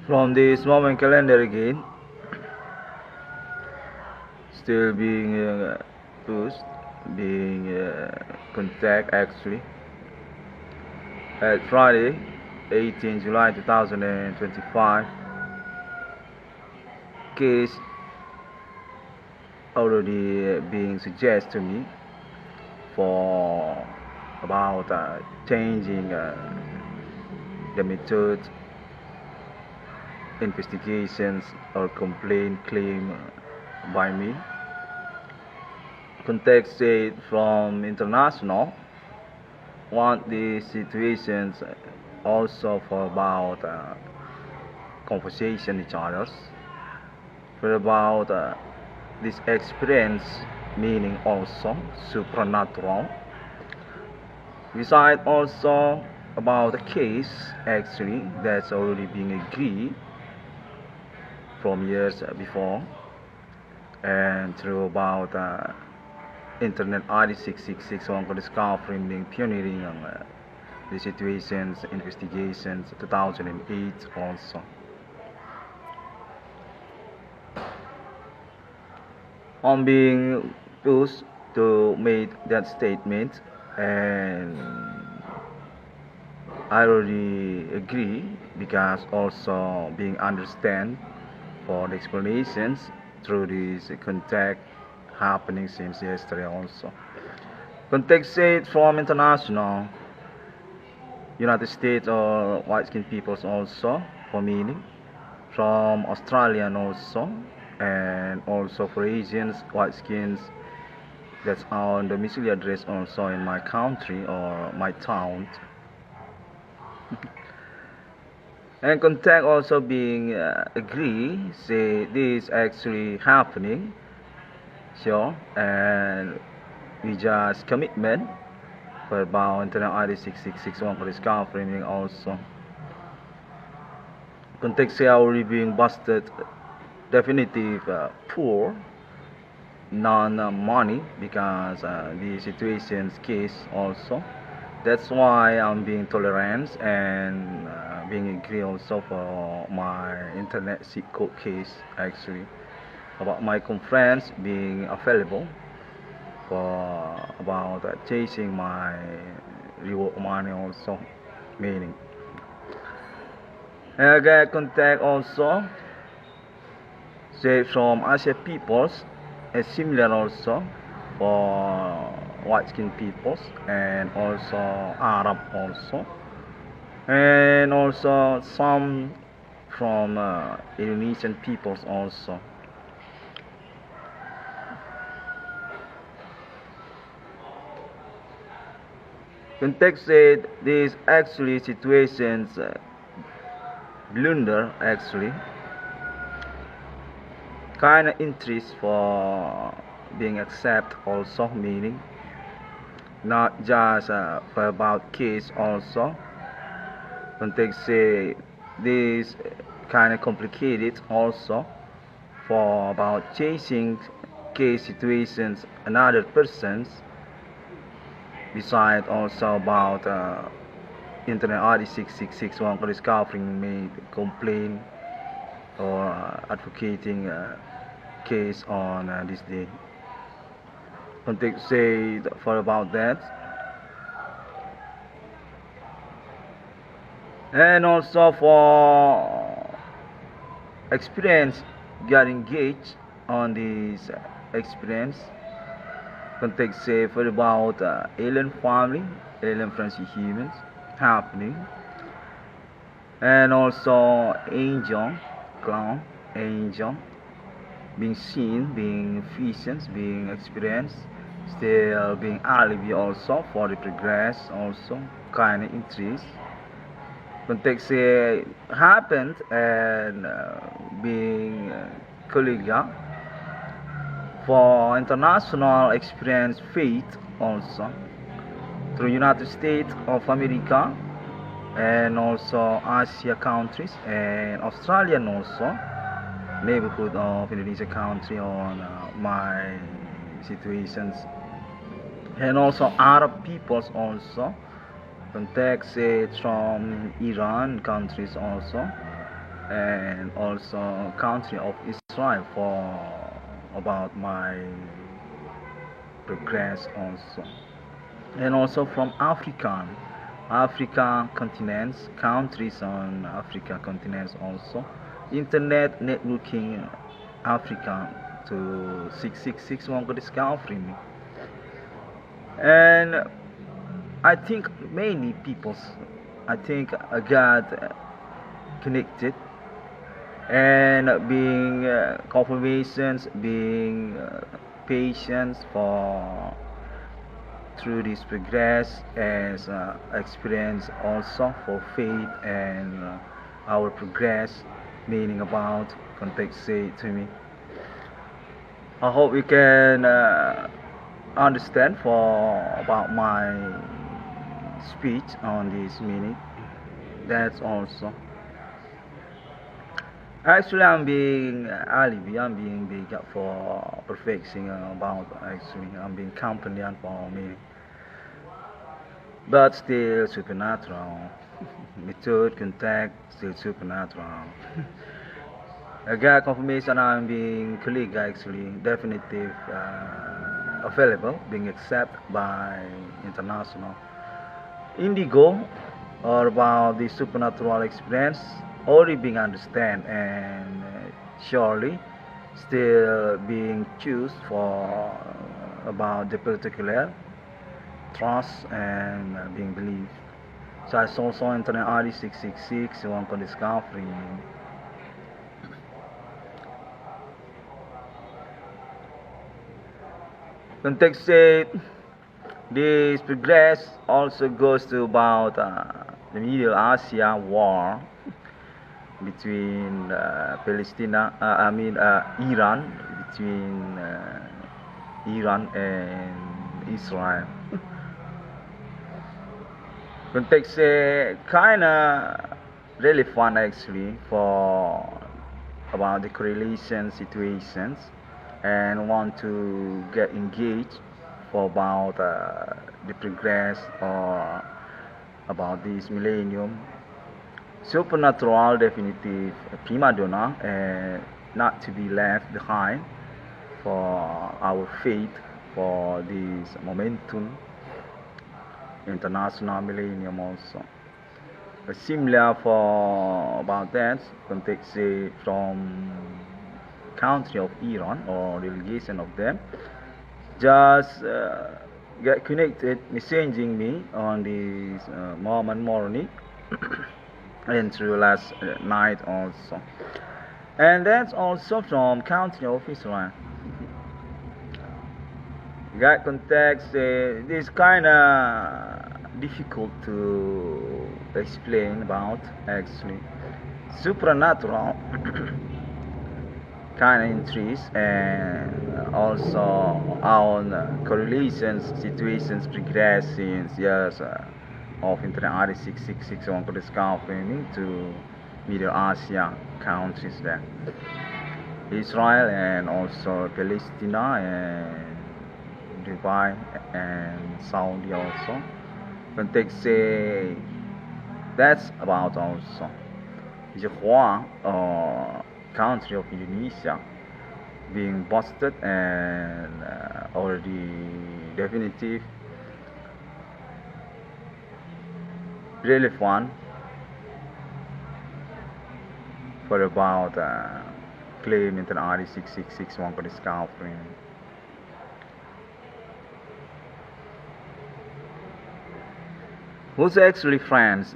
From this moment calendar again, still being pushed, being contact actually at Friday 18 July 2025. Case already being suggested to me for about changing the method investigations or complaint claim by me. Context state from international want these situations also for about conversation each others for about this experience meaning also supernatural. Beside also about the case actually that's already being agreed from years before and through about internet ID 666 on discovering being pioneering on the situations investigations 2008 also. On being used to make that statement, and I already agree because also being understand for the explanations through this contact happening since yesterday also. Contact said from international United States or white skinned peoples also for meaning from Australian also and also for Asians white skins that's on the domiciliary address also in my country or my town. And contact also being agree say this actually happening sure and we just commitment for about internet ID 6661 for discovering also. Context say already being busted definitive poor non-money because the situation's case also. That's why I'm being tolerant and being agree also for my internet seat code case actually about my conference being available for about chasing my reward money also meaning. And I get contact also say from Asia peoples and similar also for white skinned peoples and also Arab also and also some from Indonesian peoples also. Context said these actually situations blunder actually kind of interest for being accept also meaning not just for about case also. Context say this kind of complicated also for about chasing case situations another persons beside also about internet ID 6661 for discovering made complaint or advocating case on this day. Context say for about that and also for experience get engaged on this experience. Context say for about alien family alien friendly humans happening and also angel clown angel being seen being visions being experienced still being alibi also for the progress also kind of interest. Context say happened and being colleague for international experience faith also through United States of America and also Asia countries and Australian also neighborhood of Indonesia country on my situations and also Arab peoples also. Context it from Iran countries also and also country of Israel for about my progress also, and also from Africa continents, countries on Africa continents also, internet networking Africa to 666 one discovery me. And I think many people, I think got connected and being confirmations, being patient for through this progress as experience also for faith and our progress meaning about context say to me. I hope you can understand for about my speech on this meaning. That's also actually I'm being alibi, I'm being big up for perfecting about actually I'm being companion for me, but still supernatural method contact still supernatural. I got confirmation I'm being colleague actually definitive available being accepted by international indigo or about the supernatural experience already being understand and surely still being choose for about the particular trust and being believed. So I saw internet RD 666 one can discovery. Context said this progress also goes to about the Middle Asia war between Iran, between Iran and Israel. Context kinda really fun actually for about the correlation situations and want to get engaged for about the progress or about this millennium supernatural definitive prima donna and not to be left behind for our faith for this momentum international millennium also. Similar for about that context from country of Iran or delegation of them just get connected messaging me on this morning and through last night also, and that's also from country of Israel. Got context this kinda difficult to explain about actually supernatural kind of entries and also on correlations situations progressions yes of internet RD 666 on discovering to Middle Asia countries there, Israel and also Palestine and Dubai and Saudi also. Context say that's about also Johor or country of Indonesia being busted and already definitive really fun for about claim internet RD 666 one for discovery. Who's actually friends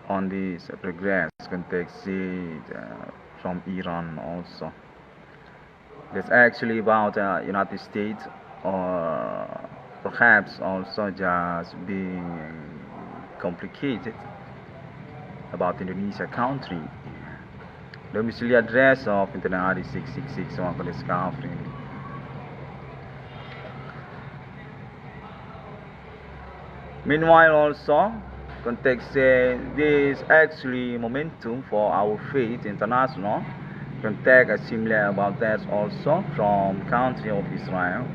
on this progress context from Iran also. That's actually about United States or perhaps also just being complicated about Indonesia country. Domicile address of internet RD 666 one for discovery. Meanwhile also context this actually momentum for our faith international contact similar about that also from country of Israel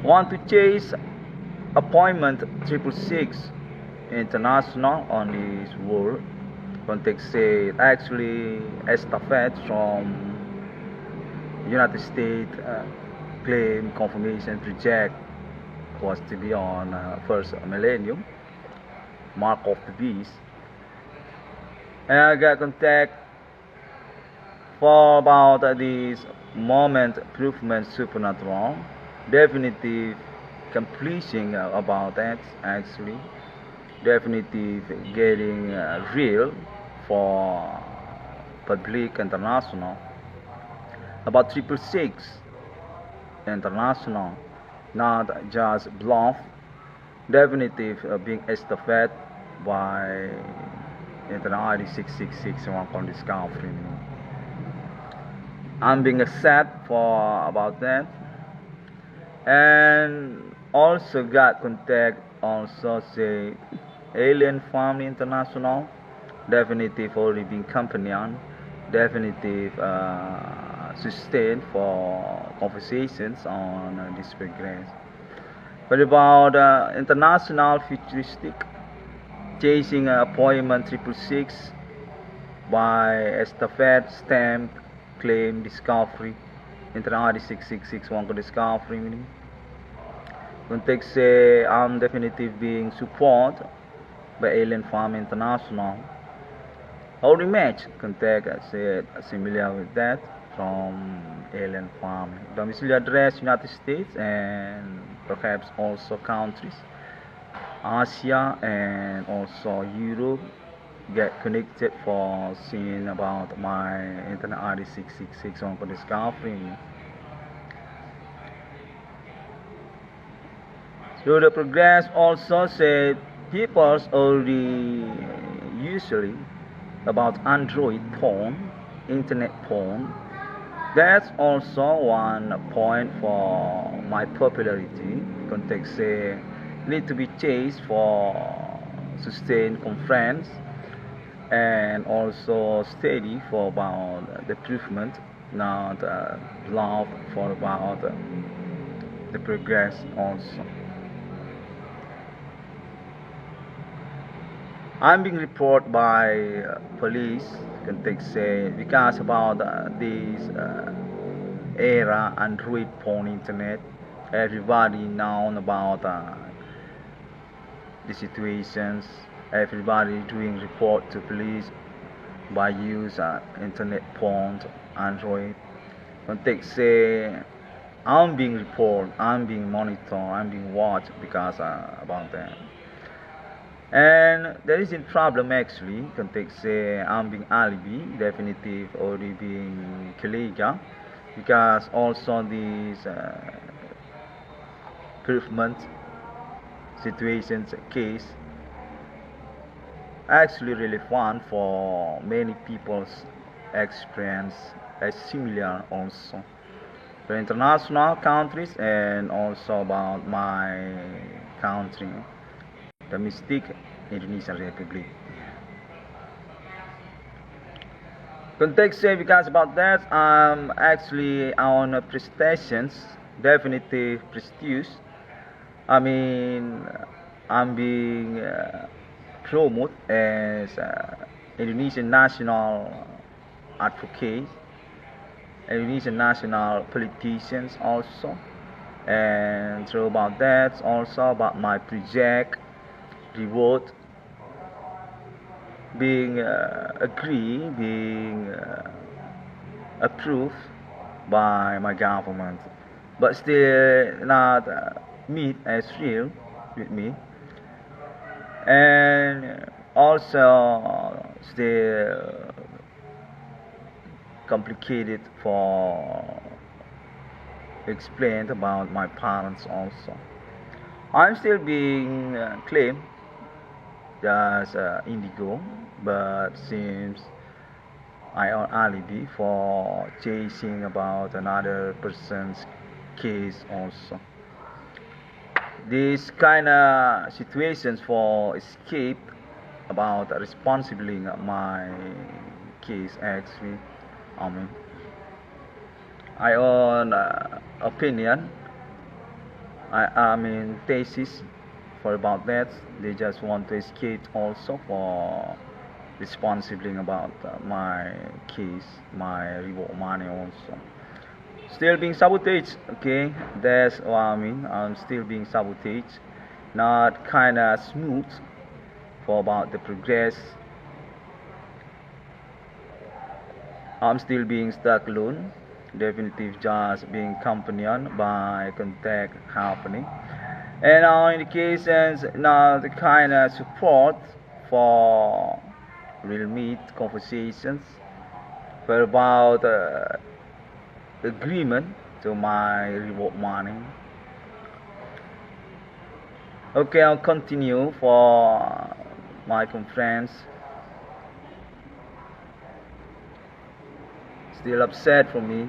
want to chase appointment 666 international on this world context say actually estafette from United States claim confirmation project was to be on first millennium, mark of the beast. And I got contact for about this moment improvement supernatural, definitive completion about that actually, definitive getting real for public international, about TRIPLESIX international, not just bluff, definitive being estafette by international 666 on discovery. I'm being accepted for about that, and also got contact also say Alien Family International, definitive already being company on, definitive sustained for conversations on this progress. But about international futuristic chasing appointment TRIPLESIX by estafette stamp claim discovery international 666 one discovery meaning context say I'm definitive being support by Alien Farm International. How rematch contact said similar with that from Alien Farm. Domicile address United States and perhaps also countries Asia and also Europe get connected for seeing about my internet ID 666 on discovery. So the progress also said people's already usually about Android porn, internet porn. That's also one point for my popularity. Context say need to be chased for sustained conference and also steady for about the improvement, not love for about the progress also. I'm being reported by police, context say, because about this era Android porn internet, everybody known about the situations, everybody doing report to police by use internet porn, Android. Context say, I'm being reported, I'm being monitored, I'm being watched because about that. And there is a problem actually, context say I'm being alibi, definitive already being colleague, because also these improvement situations case actually really fun for many people's experience as similar also for international countries and also about my country, the mystic Indonesian Republic. Context say because about that I'm actually on prestations, definitive prestigious. I mean I'm being promoted as Indonesian national advocate, Indonesian national politicians also, and so about that also about my project reward being agreed, being approved by my government, but still not meet as real with me, and also still complicated for explained about my parents also. I'm still being claimed as indigo, but seems I own alibi for chasing about another person's case also. These kind of situations for escape about responsibly my case actually. I own opinion. I mean thesis for about that. They just want to escape also for responsibly about my case, my reward money also. Still being sabotaged, okay? That's what I mean. I'm still being sabotaged. Not kinda smooth for about the progress. I'm still being stuck alone. Definitely just being accompanied by contact happening. And now indications now the kind of support for real meet conversations for about agreement to my reward money. Okay, I'll continue for my conference. Still upset for me.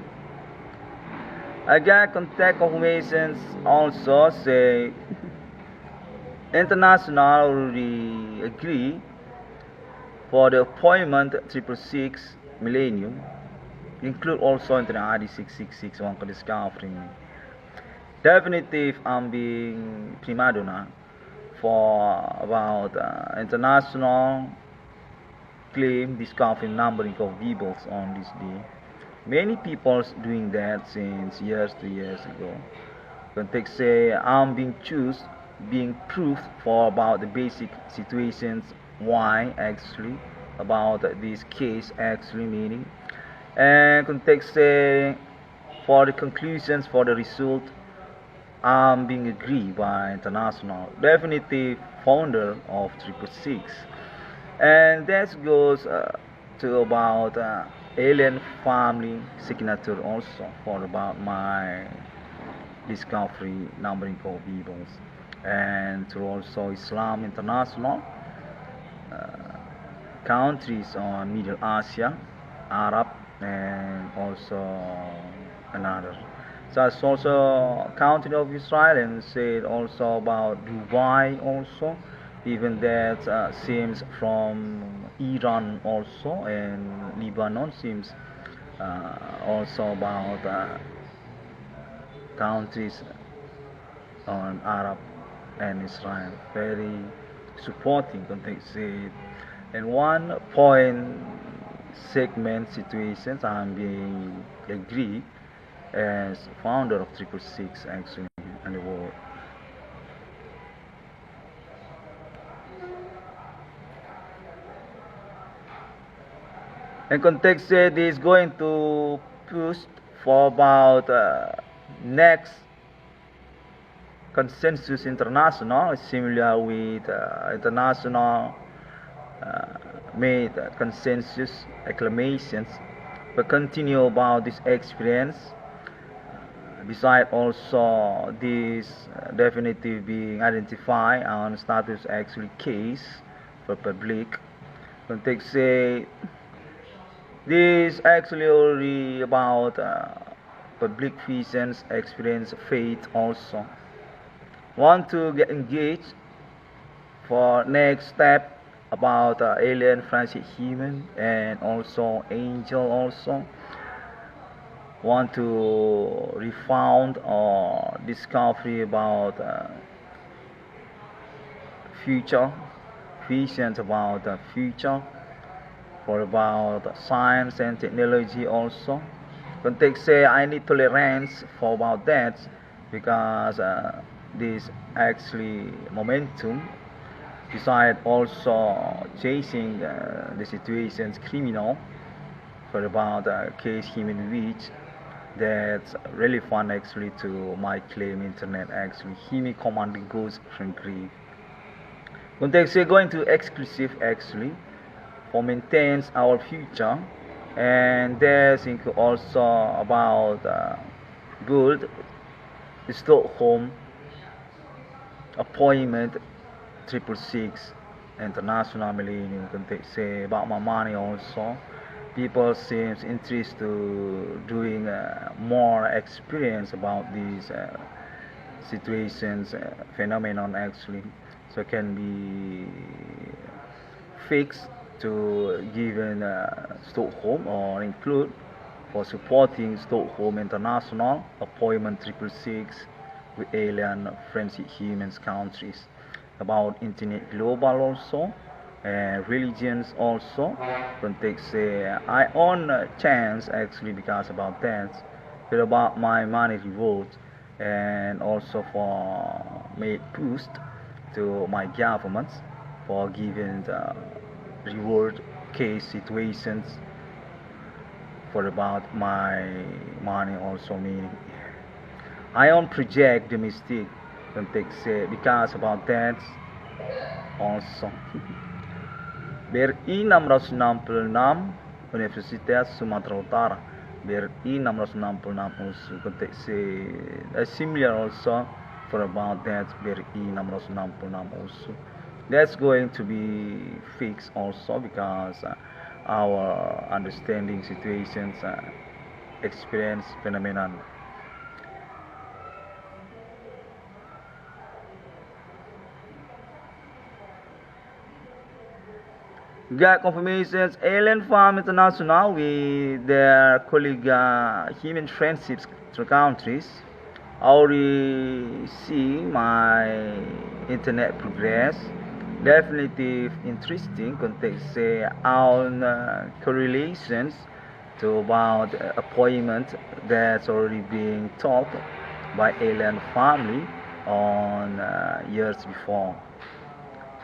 I got contact confirmations also say international already agree for the appointment TRIPLESIX MILENIUM, include also internet ID 666 one discovering me. Definitely I'm being prima donna for about international claim discovering numbering of vehicles on this day. Many people doing that since years to years ago. Context say I'm being choose, being proved for about the basic situations why actually about this case actually meaning, and context say for the conclusions for the result I'm being agreed by international definitely founder of TRIPLESIX, and that goes to about alien family signature also for about my discovery numbering of evils, and through also Islam international countries on Middle Asia, Arab, and also another. So it's also country of Israel and said also about Dubai also, even that seems from Iran also, and Lebanon seems also about countries on Arab and Israel very supporting context said. And one point segment situations I'm being agreed as founder of TRIPLESIX actually in the world. And context said is going to push for about next consensus international similar with international made consensus acclamations, but continue about this experience. Beside also this definitive being identified on status actually case for public context say this actually already about public visions experience faith also want to get engaged for next step about alien friendship human and also angel also want to refound or discovery about future visions about the future for about science and technology also context say I need tolerance for about that because this actually momentum beside also chasing the situations criminal for about case human reach that's really fun actually to my claim internet actually himi commanding goes frankly context say going to exclusive actually for maintains our future, and there's also about good Stockholm appointment TRIPLESIX international millennium context say about my money also people seems interest to doing more experience about these situations phenomenon actually so can be fixed to given Stockholm or include for supporting Stockholm international appointment TRIPLESIX with alien friendship humans countries about internet global also and religions also. Context I own chance actually because about that, feel about my money reward, and also for made boost to my government for giving the reward case situations for about my money also meaning. I own project the mistake context because about that also. BRI 666 Universitas Sumatera Utara. BRI 666 also konteks similar also for about that BRI 666 also. That's going to be fixed also because our understanding situations experience phenomenon. Got confirmations Alien Farm International with their colleague human friendships through countries. I already see my internet progress. Definitely interesting context on correlations to about appointment that's already being taught by alien family on years before.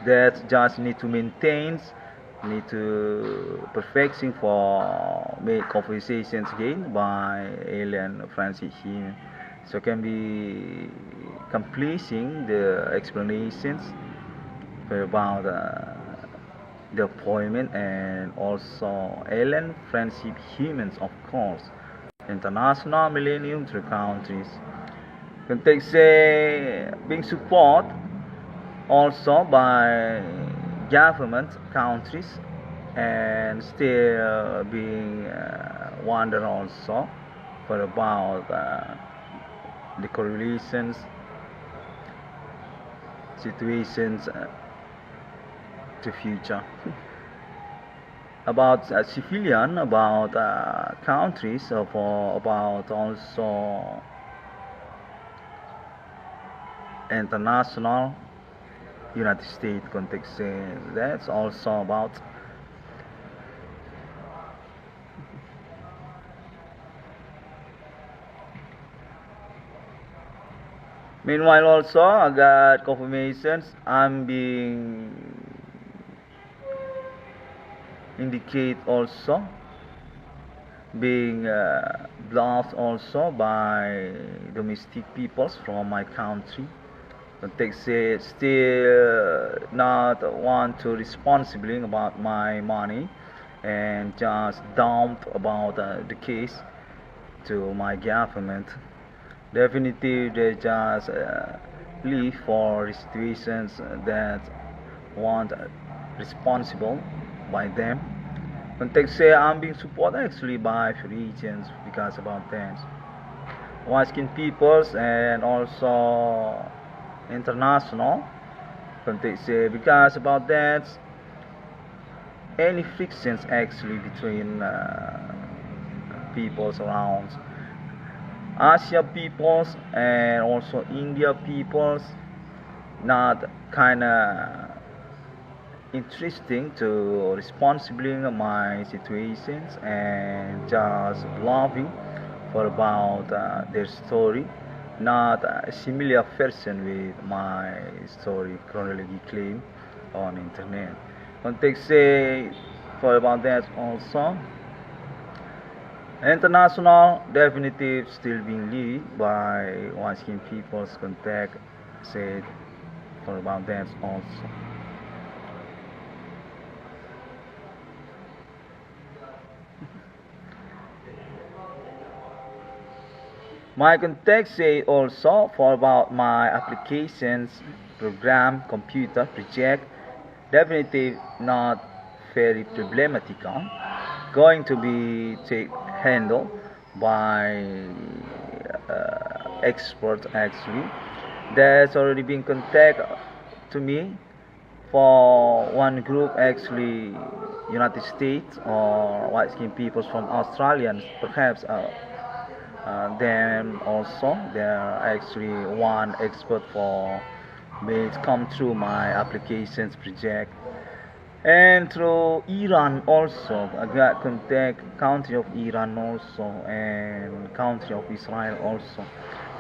That just need to maintain, need to perfecting for make conversations again by alien Francis here. So can be completing the explanations about the appointment and also alien friendship humans of course. International millennium through countries. Context being support also by government countries and still being wonder also for about the correlations situations to future about civilian about countries for about also international United States context that's also about meanwhile also I got confirmations I'm being indicate also being blocked also by domestic peoples from my country. Context still not want to responsibly about my money and just dump about the case to my government. Definitely they just leave for situations that want responsible by them. Context I'm being supported actually by regions because about that. White-skinned peoples and also international context because about that any frictions actually between peoples around Asia peoples and also India peoples not kinda interesting to responsibly my situations and just loving for about their story not a similar version with my story chronology claim on internet context for about that also international definitive still being led by white-skinned people's contact said for about that also. My context say also for about my applications, program, computer, project, definitely not very problematic. Going to be handled by experts actually. There's already been contact to me for one group actually United States or white skinned people from Australia perhaps then also there are actually one expert for me to come through my applications project And through Iran also, I got contact country of Iran also and country of Israel also.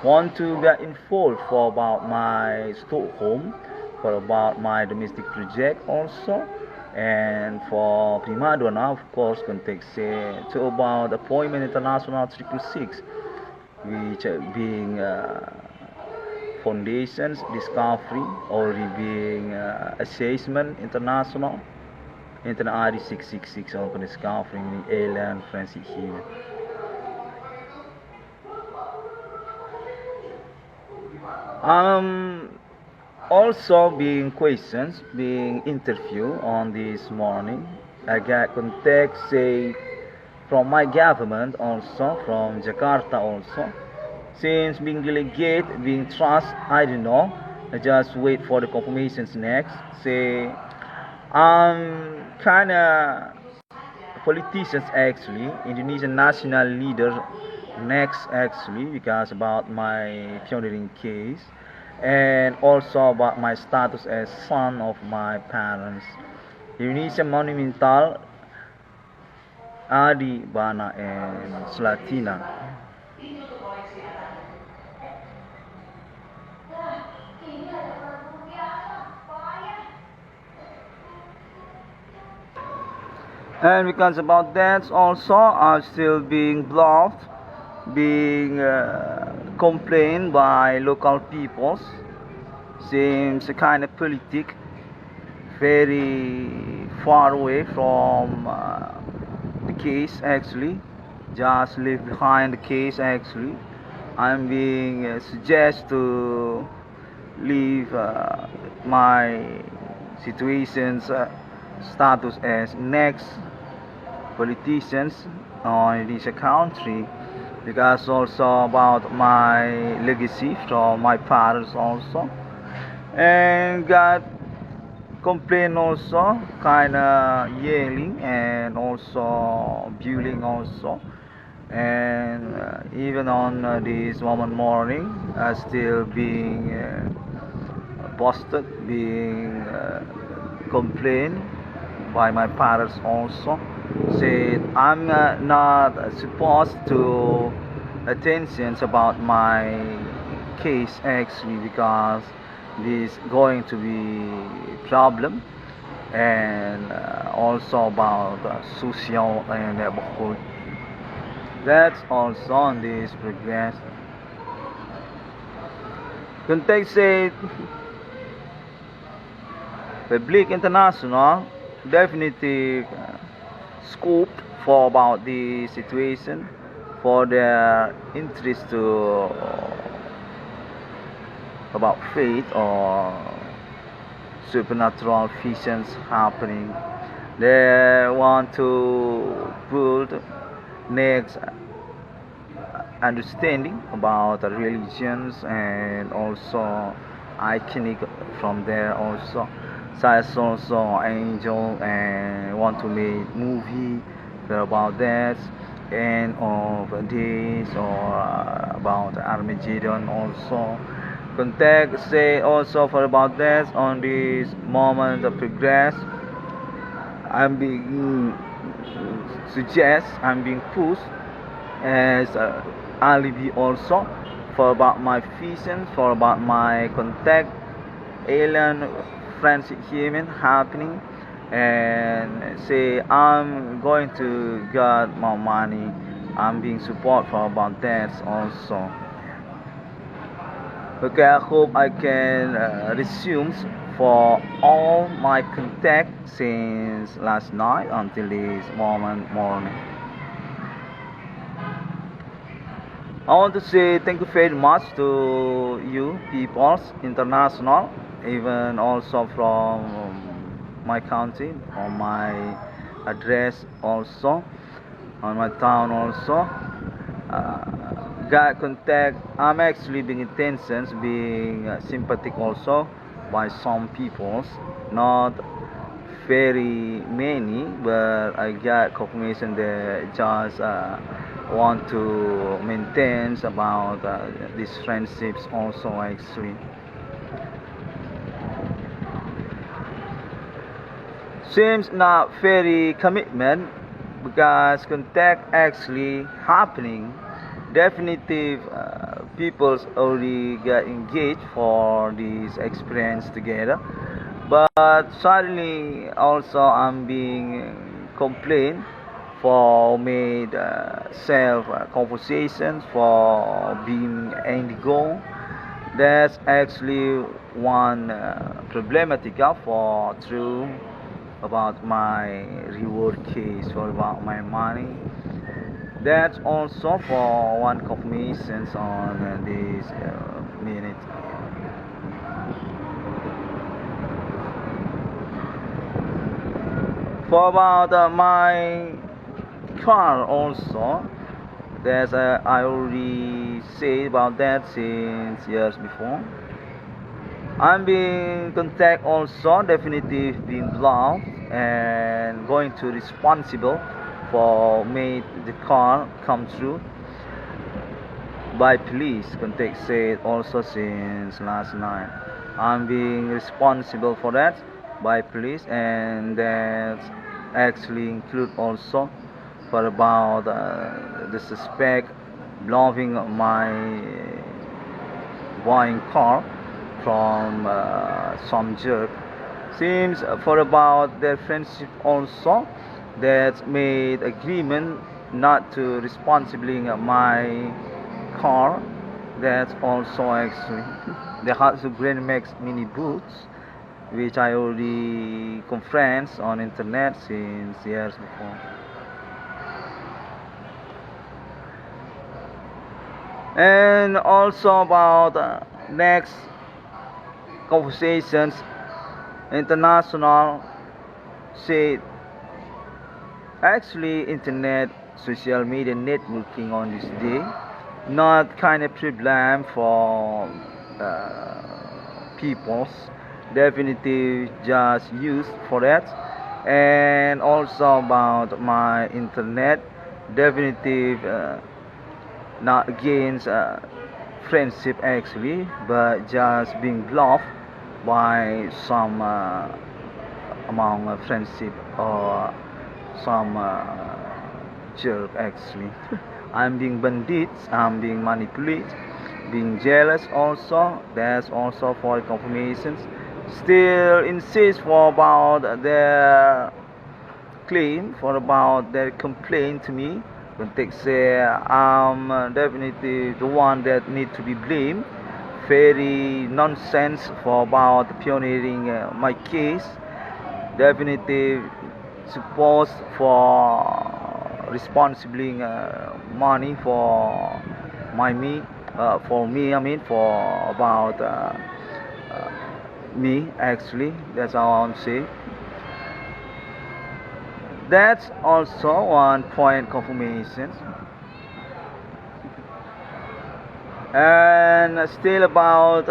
Want to get involved for about my Stockholm, for about my domestic project also, and for prima donna of course contact say to about appointment international 666, which being foundations discovery or being assessment international. RD 666 open discovering the alien forensic human. Also being questions, being interview on this morning. I got contact say from my government also, from Jakarta also. Since being delegate, being trust, I don't know. I just wait for the confirmations next. Say kinda politicians actually, Indonesian national leader next actually, because about my pioneering case and also about my status as son of my parents. Indonesian monumental Adi Bana and Slatina. And because about that also I'm still being blocked, being complained by local peoples. Seems a kind of politic very far away from the case actually, just leave behind the case actually. I'm being suggested to leave my situations status as next politicians in this country, because also about my legacy from my parents also, and got complain also kinda yelling and also bullying also, and even on this moment morning still being busted, being complained by my parents also, said I'm not supposed to attentions about my case actually, because this going to be problem, and also about social and neighborhood. That's also on this progress. Context said public international definitely scope for about the situation for their interest to about faith or supernatural visions happening. They want to build next understanding about the religions, and also iconic from there also. Such also angel, and want to make movie about that, and of this, or about Armageddon also. Contact say also for about that on this moment of progress. I'm being suggest, I'm being pushed as alibi also for about my vision, for about my contact alien friendship human happening, and say I'm going to get more money. I'm being support for about that also. Okay, I hope I can resume for all my contact since last night until this moment morning. I want to say thank you very much to you peoples international, even also from my country, on my address also, on my town also. Got contact. I'm actually being intentions, being sympathetic also by some peoples, not very many, but I got confirmation that just want to maintain about these friendships also actually. seems not very commitment because contact actually happening. Definitive people's already get engaged for this experience together, but suddenly also I'm being complained for made self conversations for being indigo. That's actually one problematica for THRU about my reward case or about my money. That's also for one confirmations on this minute. For about my car also, there's I already say about that since years before. I'm being contact also, definitely being blocked and going to responsible for made the car come through by police. Contact said also since last night. I'm being responsible for that by police, and that actually include also for about the suspect blowing my buying car from some jerk. Seems for about their friendship also that made agreement not to responsibly my car. That's also actually they had to bring makes mini boots, which I already conference on internet since years before. And also about next conversations, international said actually internet social media networking on this day not kind of problem for peoples, definitely just used for that. And also about my internet, definitely not against friendship actually, but just being bluffed by some among friendship or some jerk actually. I'm being bandit, I'm being manipulated, being jealous also. That's also for confirmations. Still insist for about their claim, for about their complaint to me. When they say I'm definitely the one that need to be blamed. Very nonsense for about pioneering my case. Definitely supposed for responsibly money for for me. I mean for about me actually. That's how I'm saying. That's also one point confirmation. And still about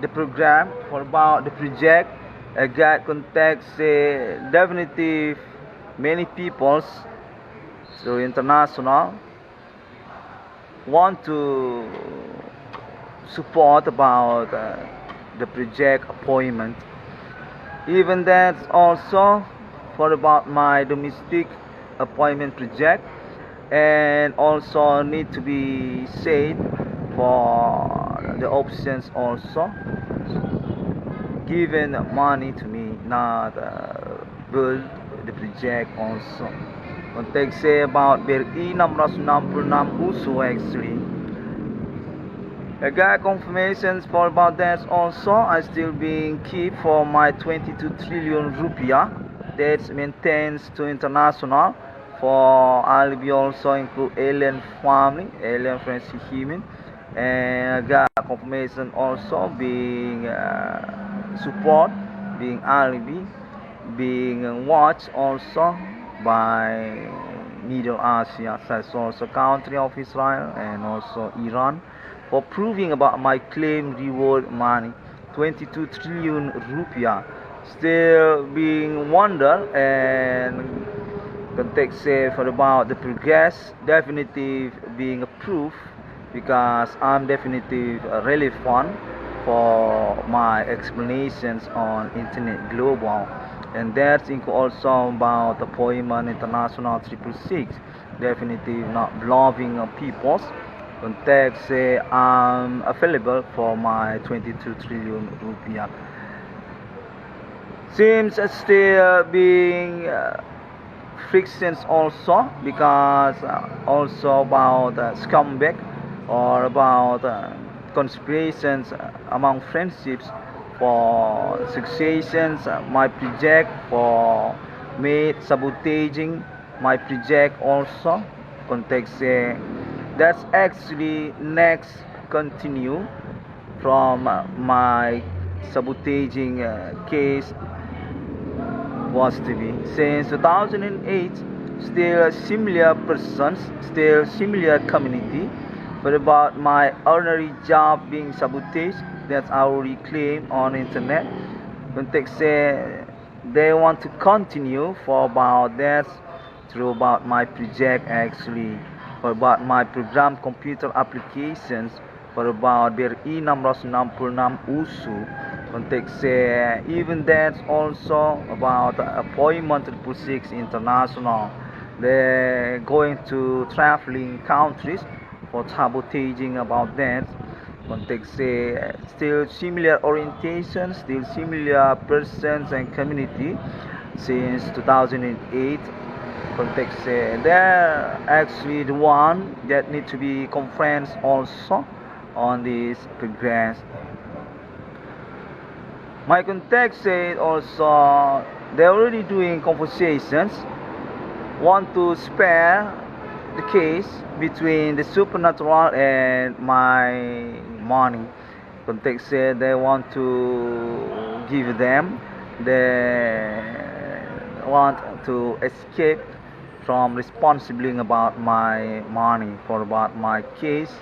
the program, for about the project, I got contacts definitely many peoples, so international, want to support about the project appointment. Even that's also for about my domestic appointment project, and also need to be said for the options also given money to me, not build the project also. Contact say about BRI 666 uso actually. I got confirmations for about that also. I still being keep for my 22 trillion rupiah that maintains to international for I'll be also include alien family, alien friends human, and I got confirmation also being support, being alibi, being watched also by Middle Asia, such as also country of Israel and also Iran, for proving about my claim reward money 22 trillion rupiah. Still being wonder and context say for about the progress definitely being approved because I'm definitely relevant for my explanations on internet global and that's also about the appointment international 666, definitive not loving peoples. Contact say I'm available for my 22 trillion rupiah. Seems still being frictions also, because also about scumbag or about conspirations among friendships for successions, my project for made sabotaging my project also. Context say that's actually next continue from my sabotaging case was to be. Since 2008, still similar persons, still similar community, but about my ordinary job being sabotaged, that's our claim on internet. Context say they want to continue for about that through about my project actually, for about my program computer applications, for about their E666 USU. Context say even that's also about appointment 666 international. They're going to traveling countries for sabotaging about that. Context say still similar orientation, still similar persons and community since 2008. Context say they're actually the one that need to be conference also on this progress. My context said also they're already doing conversations, want to spare the case between the supernatural and my money. Context said they want to give them, they want to escape from responsibility about my money for about my case,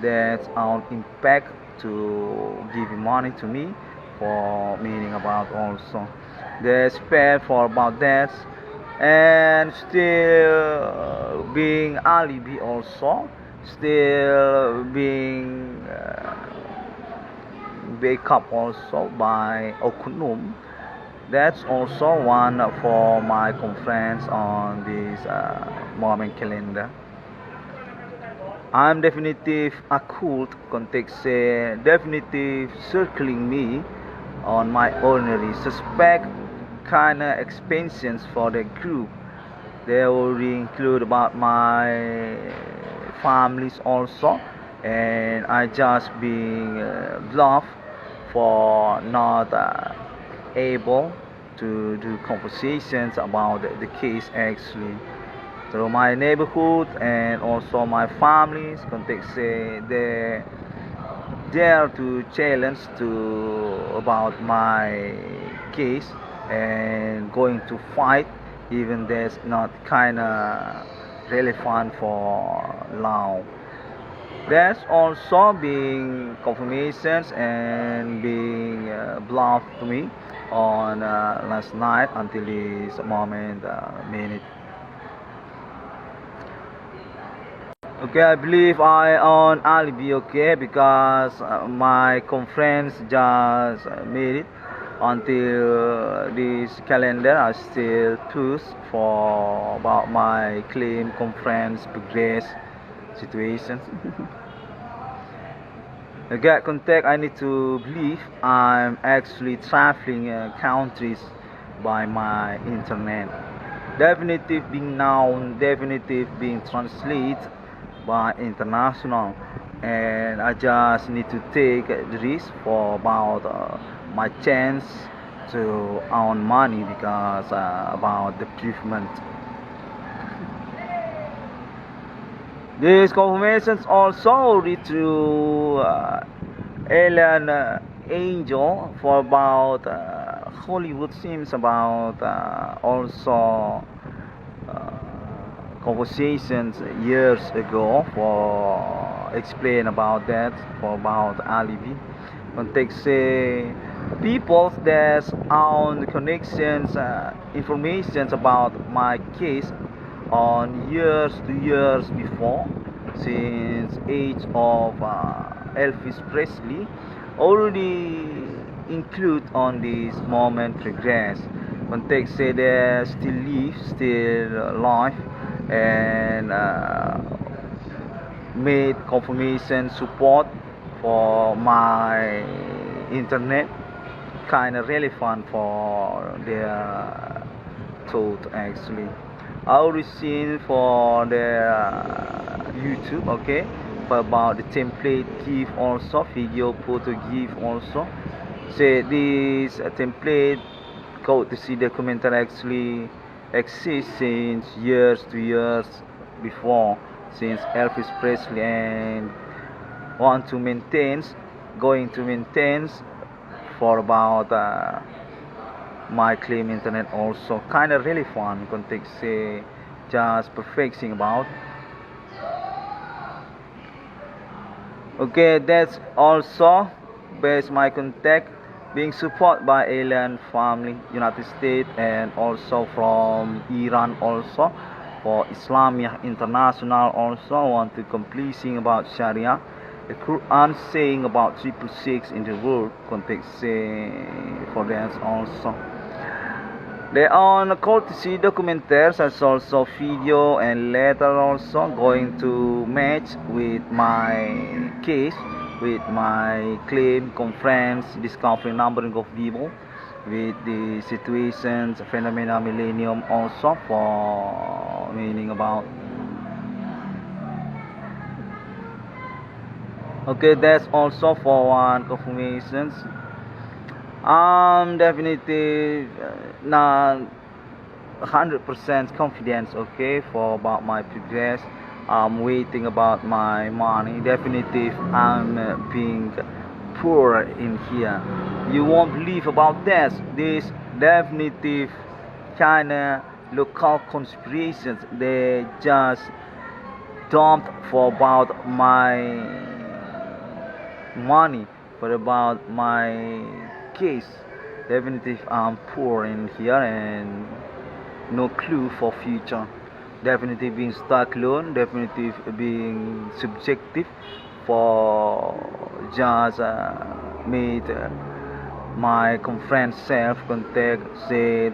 that's on impact to give money to me for meaning about also they spare for about that, and still being alibi also, still being backup also by Okunum. That's also one for my conference on this moment calendar. I'm definitive occult context say definitive circling me on my ordinary suspect kind of expansions for the group. They already include about my families also, and I just being bluff for not able to do conversations about the case actually through my neighborhood and also my families. Context say they dare to challenge to about my case and going to fight even that's not kind of relevant for law. That's also being confirmations and being bluffed to me on last night until this moment minute. Okay, I believe I on alibi, okay, because my conference just made it until this calendar. I still push for about my claim conference progress situation. I get contact, I need to believe I'm actually traveling countries by my internet. Definitive being known, definitive being translated by international, and I just need to take the risk for about my chance to earn money because about the achievement. These confirmations also lead to alien angel for about Hollywood seems about also conversations years ago for explain about that for about alibi. Context say people that own connections informations about my case on years to years before, since age of Elvis Presley already include on this moment progress. context say they still live, still alive, and made confirmation support for my internet kind of relevant for their thought actually. I already seen for their YouTube, okay, for about the template give also, video photo give also. Say this template code to see documentary actually exists since years to years before, since Elvis Presley, and going to maintain for about my claim internet also kind of really fun context say just perfecting about. Okay, that's also based my contact being supported by alien family United States and also from Iran also for Islamia International also want to completing about Sharia. The QUR'AN saying about 666 in the world context say for that also. They on courtesy documentaries as also video and letter also going to match with my case, with my claim, conference, discovery numbering of people, with the situations, phenomena, millennium also for meaning about. Okay, that's also for one confirmations. I'm definitely not 100% confidence, okay, for about my progress. I'm waiting about my money. Definitely I'm being poor in here. You won't believe about this. This definitive China local conspirations. They just dumped for about my money, for about my case. Definitely I'm poor in here and no clue for future. Definitely being stuck alone, definitely being subjective for just made my conference self contact said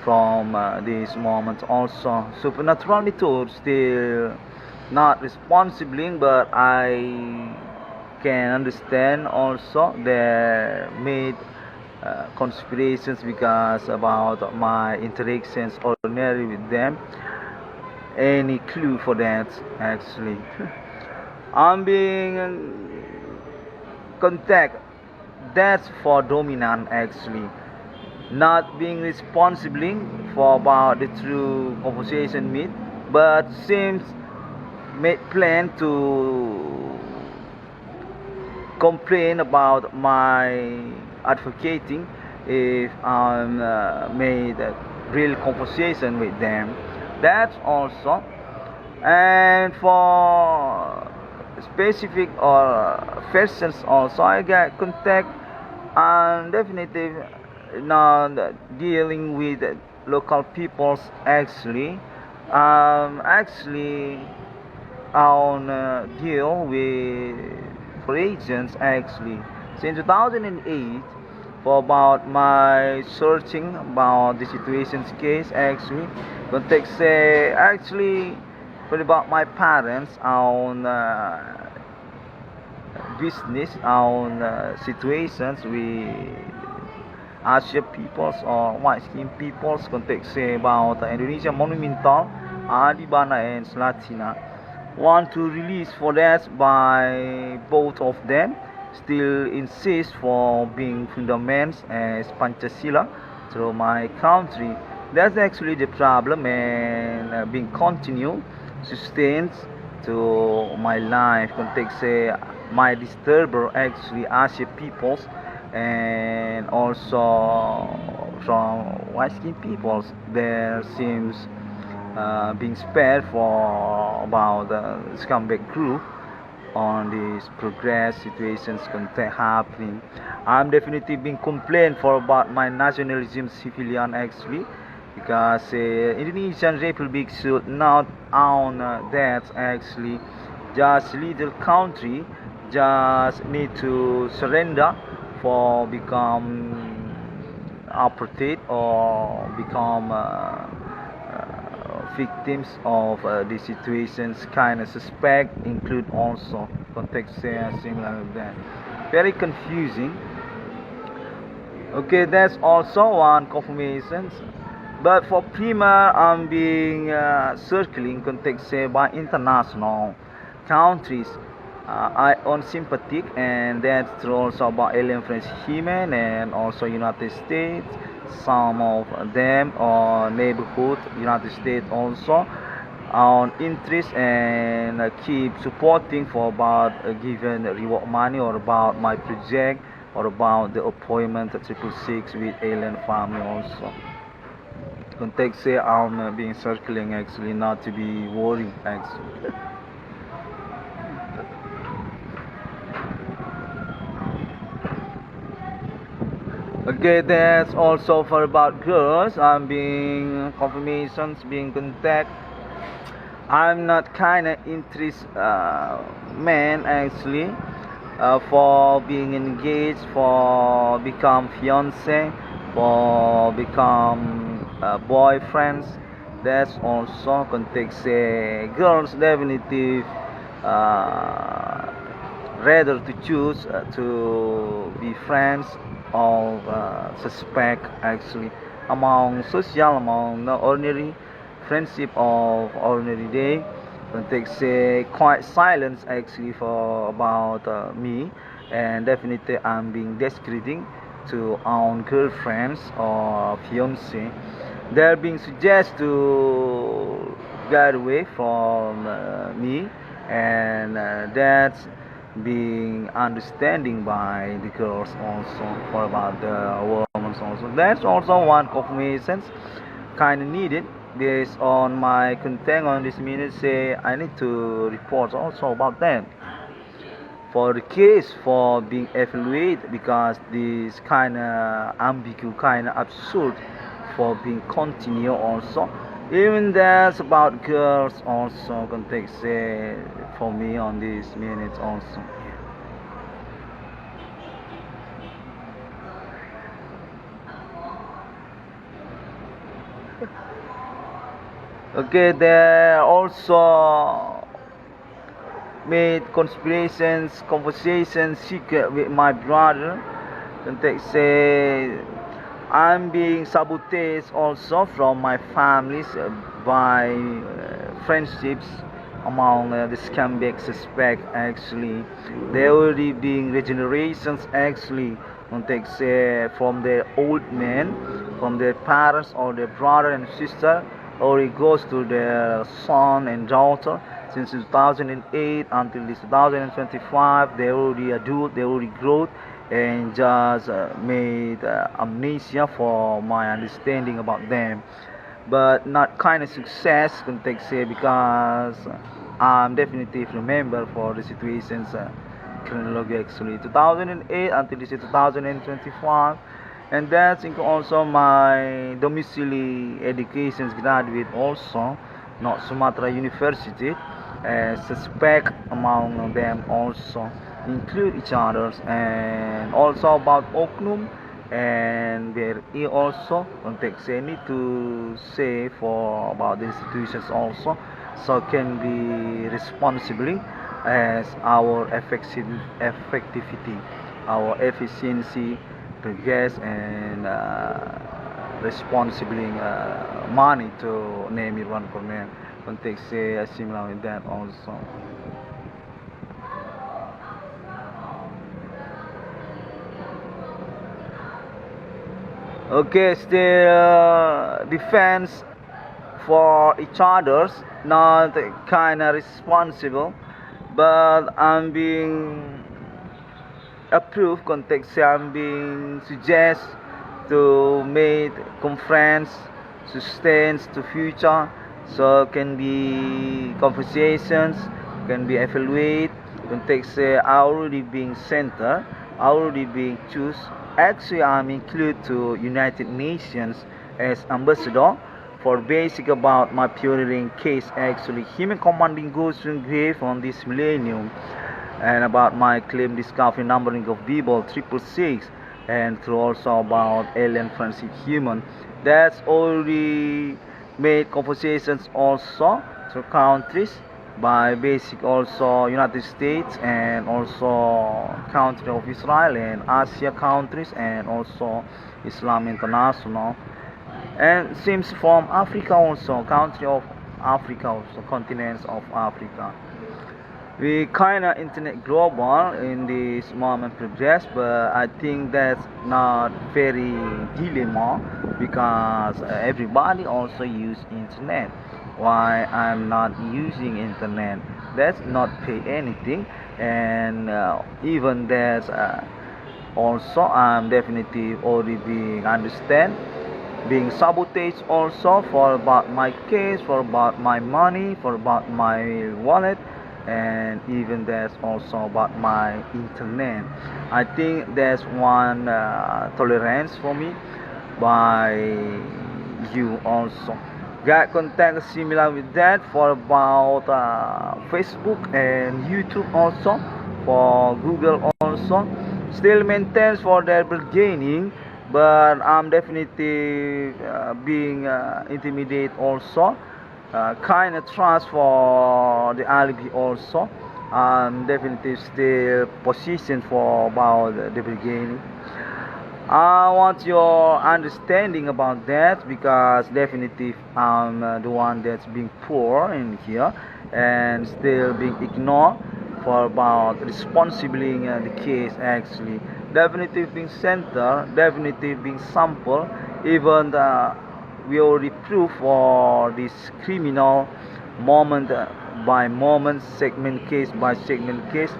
from this moment also. Supernatural method still not responsible, but I can understand also they made conspirations because about my interactions ordinary with them. Any clue for that actually? I'm being contact. That's for dominant actually. Not being responsible for about the true conversation meet, but seems made plan to complain about my advocating if I'm made a real conversation with them. That's also. And for specific or persons also I get contact and definitely not dealing with local peoples actually. Actually on deal with for agents actually since 2008 for about my searching about the situations case actually context say actually for about my parents on business on situations with Asia peoples or white skin peoples context say about Indonesia monumental Adibana and Slatina want to release for that by both of them still insist for being fundaments as Panchasila through my country. That's actually the problem and being continued sustains to my life context say my disturber actually Asia peoples and also from white skin peoples there seems being spared for about scumbag crew on these progress situations happening. I'm definitely being complained for about my nationalism civilian actually because Indonesian Republic should not own that actually. Just little country just need to surrender for become apartheid or become victims of these situations. Kind of suspect include also context similar to that. Very confusing. Okay, that's also one confirmation. But for Prima, I'm being circling context by international countries. I own sympathetic, and that's true also about alien French human and also United States. Some of them are neighborhood United States also on interest and keep supporting for about given reward money or about my project or about the appointment at TRIPLESIX with alien family also. Context say I'm being circling actually, not to be worried actually. Okay, that's also for about girls. I'm being confirmations, being contact. I'm not kinda interest man actually for being engaged, for become fiance, for become boyfriends. That's also context. Girls definitely rather to choose to be friends of suspect actually among social, among the ordinary friendship of ordinary day. Context quite silence actually for about me, and definitely I'm being discrediting to own girlfriends or fiance. They're being suggested to get away from me, and that's being understanding by the girls also for about the women also. That's also one confirmation kind of needed based on my content on this minute. Say I need to report also about that for the case for being evaluated, because this kind of ambiguous, kind of absurd for being continue also. Even that's about girls also context for me on this minute also. Okay, there also made conspirations, conversations secret with my brother. Context I'm being sabotaged also from my families by friendships among the scumbag suspect actually. They already being regenerations actually. Context from their old men, from their parents or their brother and sister, or it goes to their son and daughter. Since 2008 until this 2025, they already adult, they already growth, and just made amnesia for my understanding about them. But not kind of success, context because I'm definitely remember for the situations chronology actually 2008 until this 2025, and that's also my domicile education graduate also, not Sumatra University. Suspect among them also include each others, and also about Oknum, and there is also context need to say for about the institutions also, so can be responsibly as our effectivity, our efficiency, progress, and responsibly money to name it one for them. Context similar with that also. Okay, still defense for each others, not kind of responsible, but I'm being approved. Context I'm being suggest to make conference sustains to future, so can be conversations, can be evaluate. Context already being center, already being choose. Actually, I'm included to United Nations as ambassador for basic about my pioneering case. Actually, human commanding goes to grave on this millennium, and about my claim discovery numbering of people 666 and through also about alien friendship human. That's already made conversations also to countries by basic also United States and also country of Israel and Asia countries and also Islam International, and seems from Africa also, country of Africa also, continents of Africa. We kinda internet global in this moment progress, but I think that's not very dilemma because everybody also use internet. Why I'm not using internet? That's not pay anything, and even there's also I'm definitely already being understand being sabotaged also for about my case, for about my money, for about my wallet, and even there's also about my internet. I think there's one tolerance for me by you also. Got contact similar with that for about Facebook and YouTube also, for Google also. Still maintains for their bargaining, but I'm definitely being intimidated also. Kind of trust for the alibi also. I'm definitely still positioned for about the bargaining. I want your understanding about that because definitely I'm the one that's being poor in here and still being ignored for about responsibly the case actually. Definitely being center, definitely being sample, even we already prove for this criminal moment by moment, segment case by segment case,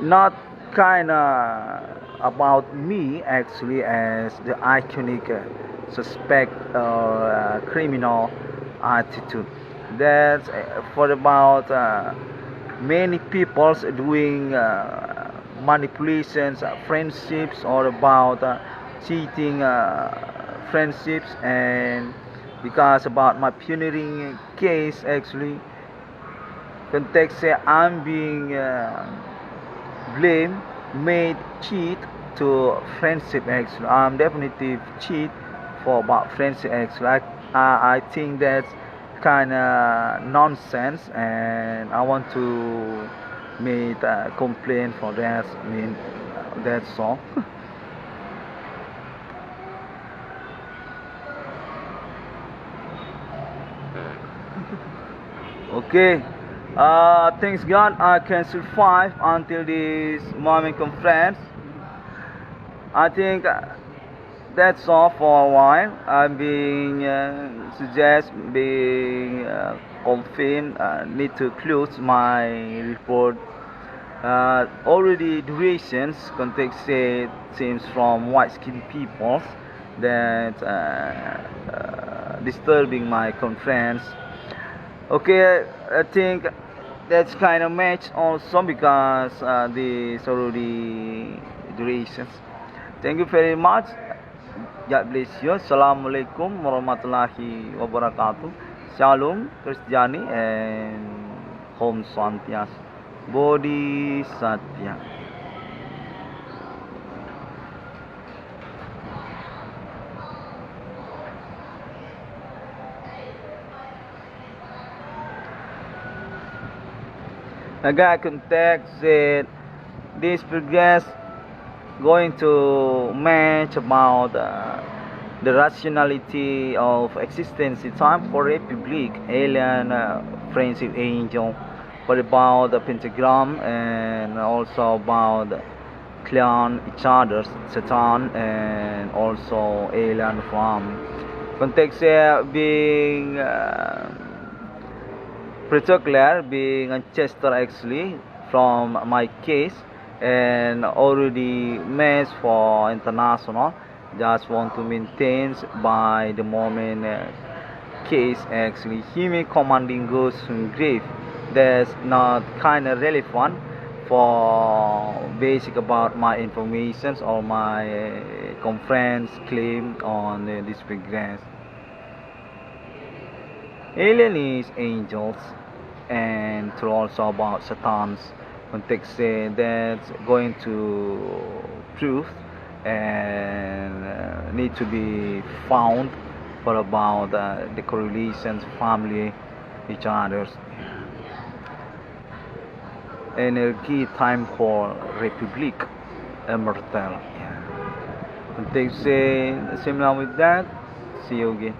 not kinda about me actually as the iconic suspect or criminal attitude. That's for about many people doing manipulations, friendships, or about cheating friendships, and because about my pioneering case actually, context say I'm being blamed, made cheat to friendship actually. I'm definitely cheat for about friendship actually. I think that's kind of nonsense, and I want to make a complaint for that. I mean, that's all. Okay. Thanks God I can survive until this moment conference. I think that's all for a while. I'm being suggest being confirmed. Need to close my report. Already durations context said seems from white skinned people that disturbing my conference. Okay, I think that's kind of match also because this already durations. Thank you very much. God bless you. Assalamualaikum warahmatullahi wabarakatuh. Shalom, Christiani, and Om Swantias. Bodhisatya. I got contact said this progress going to match about the rationality of existence in time for Republic, alien, friendship angel, for about the pentagram, and also about clan each other, Satan, and also alien from context being particular being a Chester actually from my case and already matched for international. Just want to maintain by the moment case actually human commanding goes to grave. That's not kind of relevant for basic about my informations or my conference claim on this progress. Alien is angels, and to also about Satan's context that's going to prove and need to be found for about the correlations, family, each others. Energy time for Republic Immortal. Yeah. They say similar with that. See you again.